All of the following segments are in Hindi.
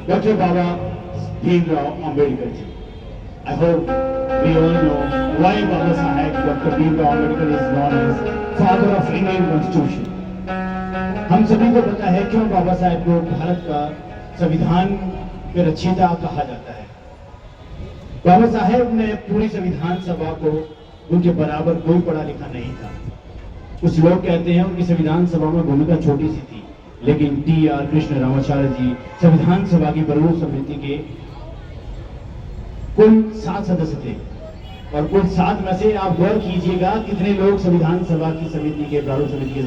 Dr. Baba Bhimrao Ambedkar ji. I hope we all know why Baba Saheb Dr. Bhimrao Ambedkar is known as father of Indian Constitution. हम सभी को पता है क्यों बाबा साहेब को भारत का संविधान के रचयिता कहा जाता है। बाबा साहेब ने पूरी संविधान सभा को उनके बराबर कोई पढ़ा लिखा नहीं था। कुछ लोग कहते हैं उनकी संविधान सभा में भूमिका छोटी सी थी, लेकिन टी.आर. कृष्ण रामाचार्य जी संविधान सभा की प्रारूप समिति के कुल 7 सदस्य थे और कुल 7 में से आप गौर कीजिएगा कितने लोग संविधान सभा की समिति के प्रारूप समिति के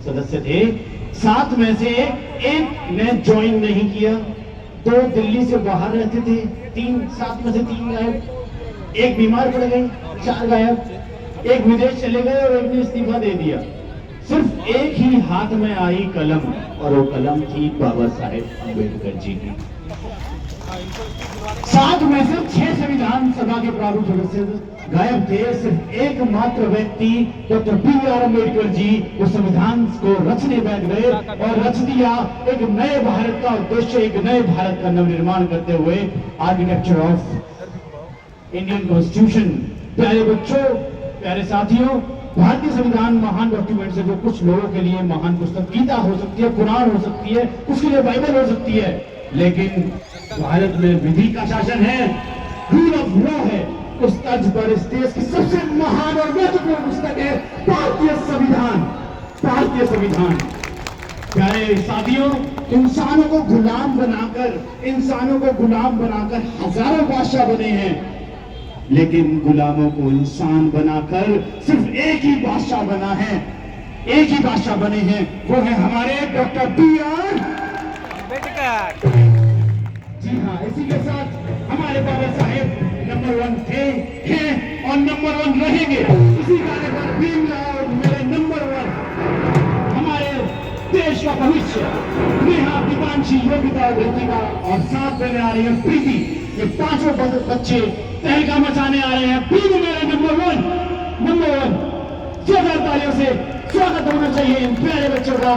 सदस्य थे। 7 में से एक ने ज्वाइन नहीं किया, 2 दिल्ली से बाहर रहते थे, 7 में से 3 गायब, एक बीमार पड़ गए, 4 गायब, एक विदेश चले गए और एक ने इस्तीफा दे दिया। सिर्फ एक ही हाथ में आई कलम और वो कलम थी बाबा साहेब अम्बेडकर जी की। 7 में से 6 संविधान सभा के प्रारूप सदस्य गायब थे। सिर्फ एकमात्र व्यक्ति डॉक्टर बी.आर. अम्बेडकर जी उस संविधान को रचने बैठ गए और रच दिया। एक नए भारत का उद्देश्य, एक नए भारत का नवनिर्माण करते हुए आर्किटेक्चर ऑफ इंडियन कॉन्स्टिट्यूशन। प्यारे बच्चों, प्यारे साथियों, भारतीय संविधान महान डॉक्यूमेंट है जो कुछ लोगों के लिए महान पुस्तक गीता हो सकती है, कुरान हो सकती है, कुछ के लिए बाइबल हो सकती है, लेकिन भारत में विधि का शासन है, रूल ऑफ लॉ है। उस तर्ज पर इस देश की सबसे महान और महत्वपूर्ण पुस्तक है भारतीय संविधान। भारतीय संविधान। प्यारे साथियों, इंसानों को गुलाम बनाकर हजारों बादशाह बने हैं, लेकिन गुलामों को इंसान बनाकर सिर्फ एक ही बादशाह बना है, एक ही बादशाह बने हैं, वो है हमारे डॉक्टर बी.आर. अम्बेडकर। जी हाँ, इसी के साथ हमारे बाबा साहेब नंबर 1 थे, हैं और नंबर 1 रहेंगे। इसी गाने पर भीमराव मेरे नंबर 1, हमारे देश का भविष्य, नेहा, दीपांशी, योगिता, ऋतिका और साथ देने आ रही है प्रीति। ये 5 बच्चे तहलका मचाने आ रहे हैं। भीम मेरे नंबर 1। जोरदार तालियों से स्वागत होना चाहिए इन प्यारे बच्चों का।